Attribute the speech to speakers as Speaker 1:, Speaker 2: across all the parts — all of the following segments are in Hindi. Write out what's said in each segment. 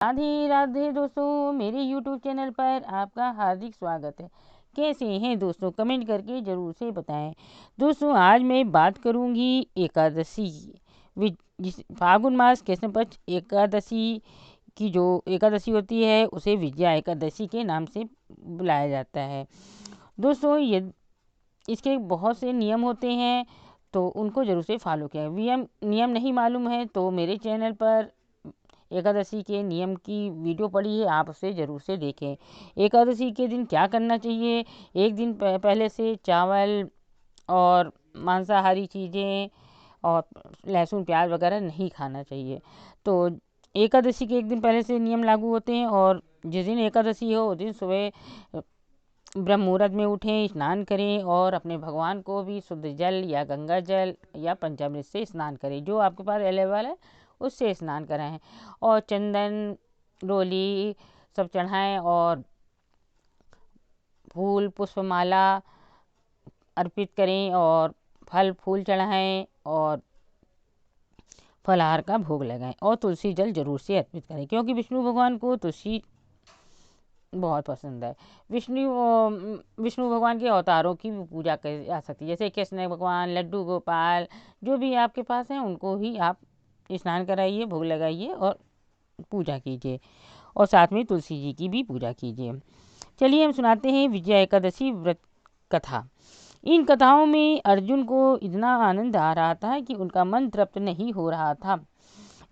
Speaker 1: राधे राधे दोस्तों, मेरे YouTube चैनल पर आपका हार्दिक स्वागत है। कैसे हैं दोस्तों, कमेंट करके ज़रूर से बताएं। दोस्तों, आज मैं बात करूंगी एकादशी की। फागुन मास कृष्ण पक्ष एकादशी की जो एकादशी होती है उसे विजया एकादशी के नाम से बुलाया जाता है। दोस्तों, ये इसके बहुत से नियम होते हैं, तो उनको ज़रूर से फॉलो किया। नियम नहीं मालूम है तो मेरे चैनल पर एकादशी के नियम की वीडियो पड़ी है, आप उसे ज़रूर से देखें। एकादशी के दिन क्या करना चाहिए? एक दिन पहले से चावल और मांसाहारी चीज़ें और लहसुन प्याज वगैरह नहीं खाना चाहिए। तो एकादशी के एक दिन पहले से नियम लागू होते हैं, और जिस दिन एकादशी हो उस दिन सुबह ब्रह्म मुहूर्त में उठें, स्नान करें और अपने भगवान को भी शुद्ध जल या गंगा जल या पंचामृत से स्नान करें। जो आपके पास अवेलेबल है उससे स्नान कराएं, और चंदन रोली सब चढ़ाएं और फूल पुष्पमाला अर्पित करें और फल फूल चढ़ाएं और फलाहार का भोग लगाएं और तुलसी जल जरूर से अर्पित करें, क्योंकि विष्णु भगवान को तुलसी बहुत पसंद है। विष्णु भगवान के अवतारों की भी पूजा की जा सकती है, जैसे कृष्ण भगवान, लड्डू गोपाल, जो भी आपके पास हैं उनको ही आप स्नान कराइए, भोग लगाइए और पूजा कीजिए, और साथ में तुलसी जी की भी पूजा कीजिए। चलिए हम सुनाते हैं विजया एकादशी व्रत कथा। इन कथाओं में अर्जुन को इतना आनंद आ रहा था कि उनका मन तृप्त नहीं हो रहा था।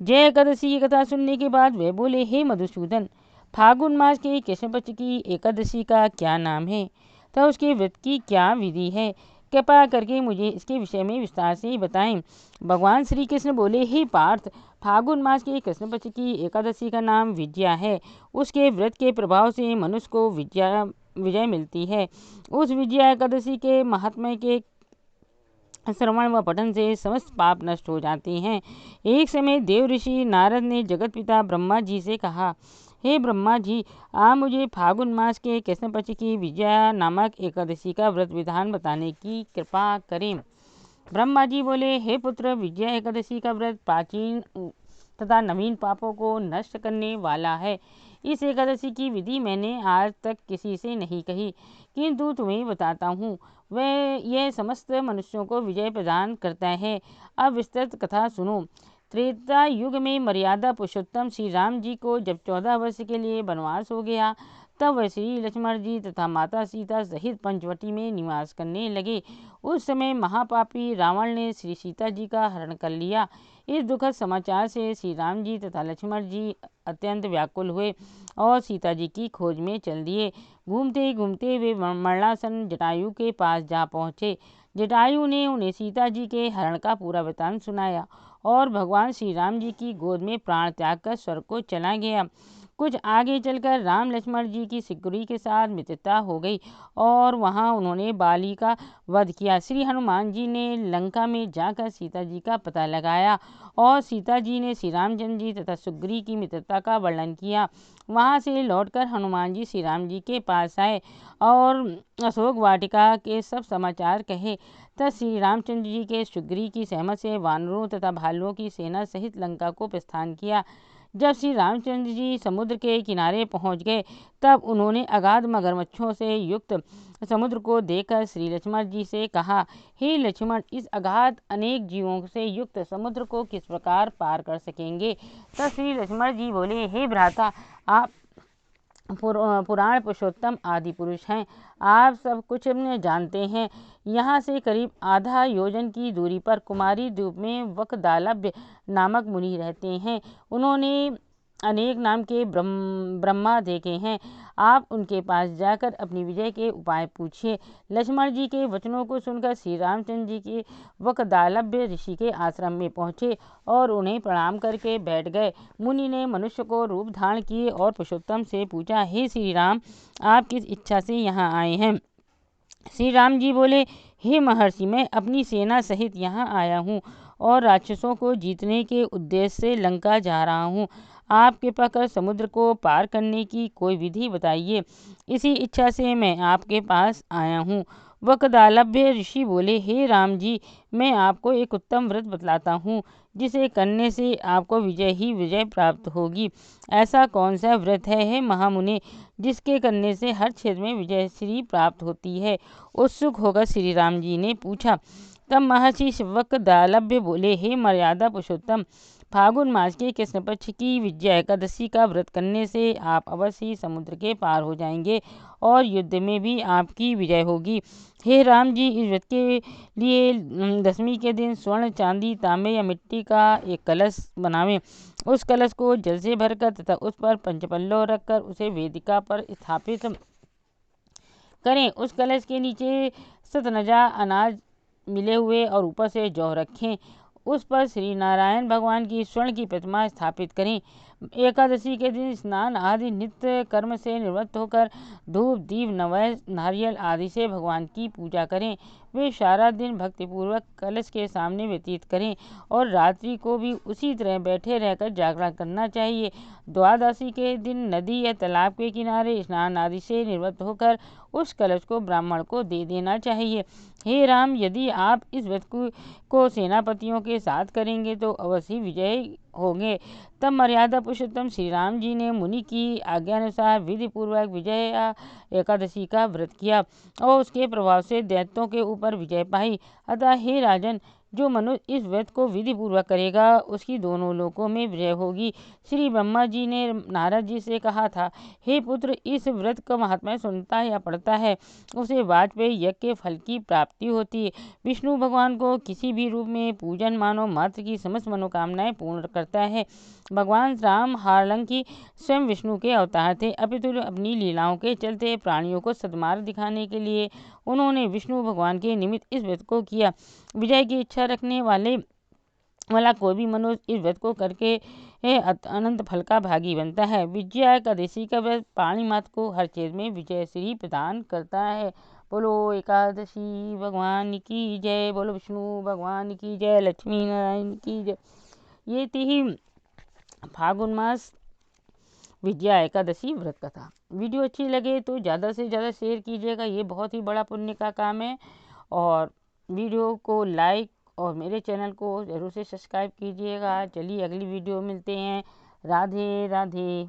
Speaker 1: जय एकादशी की कथा सुनने के बाद वे बोले, हे मधुसूदन, फागुन मास के कृष्ण पक्ष की एकादशी का क्या नाम है तथा उसके व्रत की क्या विधि है? कृपा करके मुझे इसके विषय में विस्तार से बताएं। भगवान श्री कृष्ण बोले, हे पार्थ, फागुन मास के कृष्ण पक्ष की एकादशी का नाम विजया है। उसके व्रत के प्रभाव से मनुष्य को विजय मिलती है। उस विजया एकादशी के महात्म्य के श्रवण व पठन से समस्त पाप नष्ट हो जाते हैं। एक समय देव ऋषि नारद ने जगत पिता ब्रह्मा जी से कहा, हे ब्रह्मा जी, आप मुझे फागुन मास के कृष्ण पक्ष की विजया नामक एकादशी का व्रत विधान बताने की कृपा करें। ब्रह्मा जी बोले, हे पुत्र, विजया एकादशी का व्रत प्राचीन तथा नवीन पापों को नष्ट करने वाला है। इस एकादशी की विधि मैंने आज तक किसी से नहीं कही, किंतु तुम्हें बताता हूँ। वह यह समस्त मनुष्यों को विजय प्रदान करता है। अब विस्तृत कथा सुनो। त्रेता युग में मर्यादा पुरुषोत्तम श्री राम जी को जब 14 वर्ष के लिए वनवास हो गया, तब वह श्री लक्ष्मण जी तथा माता सीता सहित पंचवटी में निवास करने लगे। उस समय महापापी रावण ने श्री सीता जी का हरण कर लिया। इस दुखद समाचार से श्री राम जी तथा लक्ष्मण जी अत्यंत व्याकुल हुए और सीता जी की खोज में चल दिए। घूमते घूमते वे मरणासन जटायु के पास जा पहुँचे। जटायु ने उन्हें सीता जी के हरण का पूरा वृतांत सुनाया और भगवान श्री राम जी की गोद में प्राण त्याग कर स्वर्ग को चला गया। कुछ आगे चलकर राम लक्ष्मण जी की सिकुड़ी के साथ मित्रता हो गई और वहां उन्होंने बाली का वध किया। श्री हनुमान जी ने लंका में जाकर सीता जी का पता लगाया और सीता जी ने श्री रामचंद्र जी तथा सुग्रीव की मित्रता का वर्णन किया। वहां से लौटकर हनुमान जी श्री राम जी के पास आए और अशोक वाटिका के सब समाचार कहे। तब श्री रामचंद्र जी के सुग्रीव की सहमत से वानरों तथा भालुओं की सेना सहित लंका को प्रस्थान किया। जब श्री रामचंद्र जी समुद्र के किनारे पहुंच गए, तब उन्होंने अगाध मगरमच्छों से युक्त समुद्र को देखकर श्री लक्ष्मण जी से कहा, हे लक्ष्मण, इस अगाध अनेक जीवों से युक्त समुद्र को किस प्रकार पार कर सकेंगे? तब श्री लक्ष्मण जी बोले, हे भ्राता, आप पुराण पुरुषोत्तम आदि पुरुष हैं, आप सब कुछ जानते हैं। यहाँ से करीब आधा योजन की दूरी पर कुमारी द्वीप में वकदालभ्य नामक मुनि रहते हैं। उन्होंने अनेक नाम के ब्रह्मा देखे हैं। आप उनके पास जाकर अपनी विजय के उपाय पूछिए। लक्ष्मण जी के वचनों को सुनकर श्री रामचंद्र जी के वकदालभ्य ऋषि के आश्रम में पहुँचे और उन्हें प्रणाम करके बैठ गए। मुनि ने मनुष्य को रूप धारण किए और पुरुषोत्तम से पूछा, हे श्री राम, आप किस इच्छा से यहाँ आए हैं? श्री राम जी बोले, हे महर्षि, मैं अपनी सेना सहित यहाँ आया हूँ और राक्षसों को जीतने के उद्देश्य से लंका जा रहा हूँ। आप कृपा कर समुद्र को पार करने की कोई विधि बताइए। इसी इच्छा से मैं आपके पास आया हूँ। वकदालभ्य ऋषि बोले, हे राम जी, मैं आपको एक उत्तम व्रत बतलाता हूँ जिसे करने से आपको विजय ही विजय प्राप्त होगी। ऐसा कौन सा व्रत है, हे महामुने, जिसके करने से हर क्षेत्र में विजय श्री प्राप्त होती है? उत्सुक होकर श्री राम जी ने पूछा। तब महर्षि वकदालभ्य बोले, हे मर्यादा पुरुषोत्तम, फागुन मास के कृष्ण पक्ष की विजया एकादशी का व्रत करने से आप अवश्य ही समुद्र के पार हो जाएंगे और युद्ध में भी आपकी विजय होगी। हे राम जी, इस व्रत के लिए दशमी के दिन स्वर्ण, चांदी, तांबे या मिट्टी का एक कलश बनावें। उस कलश को जल से भरकर तथा उस पर पंचपल्लव रखकर उसे वेदिका पर स्थापित करें। उस कलश के नीचे सतनजा अनाज मिले हुए और ऊपर से जौ रखें। उस पर श्री नारायण भगवान की स्वर्ण की प्रतिमा स्थापित करें। एकादशी के दिन स्नान आदि नित्य कर्म से निवृत्त होकर धूप, दीप, नैवेद्य, नारियल आदि से भगवान की पूजा करें। वे सारा दिन भक्तिपूर्वक कलश के सामने व्यतीत करें और रात्रि को भी उसी तरह बैठे रहकर जागरण करना चाहिए। द्वादशी के दिन नदी या तालाब के किनारे स्नान आदि से निवृत्त होकर उस कलश को ब्राह्मण को दे देना चाहिए। हे राम, यदि आप इस व्रत को सेनापतियों के साथ करेंगे तो अवश्य विजय होंगे। तब मर्यादा पुरुषोत्तम श्री राम जी ने मुनि की आज्ञानुसार विधि पूर्वक विजया एकादशी का व्रत किया और उसके प्रभाव से दैत्यों के ऊपर विजय पाई। अतः हे राजन, जो मनुष्य इस व्रत को विधि पूर्वक करेगा उसकी दोनों लोकों में विजय होगी। श्री ब्रह्मा जी ने नारद जी से कहा था, हे पुत्र, इस व्रत का महात्म्य सुनता या पढ़ता है उसे वाजपेयी यज्ञ के फल की प्राप्ति होती है। विष्णु भगवान को किसी भी रूप में पूजन मानव मात्र की समस्त मनोकामनाएं पूर्ण करता है। भगवान राम हालांकि स्वयं विष्णु के अवतार थे, अपितु अपनी लीलाओं के चलते प्राणियों को सद्मार्ग दिखाने के लिए उन्होंने विष्णु भगवान के निमित्त इस व्रत को किया। विजय की इच्छा रखने वाला कोई भी मनुष्य इस व्रत को करके अनंत फल का भागी बनता है। विजया एकादशी का व्रत प्राणी मात्र को हर क्षेत्र में विजय श्री प्रदान करता है। बोलो एकादशी भगवान की जय, बोलो विष्णु भगवान की जय, लक्ष्मी नारायण की जय। ये थी फागुन मास विजया एकादशी व्रत कथा। वीडियो अच्छी लगे तो ज़्यादा से ज़्यादा शेयर कीजिएगा, ये बहुत ही बड़ा पुण्य का काम है। और वीडियो को लाइक और मेरे चैनल को ज़रूर से सब्सक्राइब कीजिएगा। चलिए अगली वीडियो मिलते हैं। राधे राधे।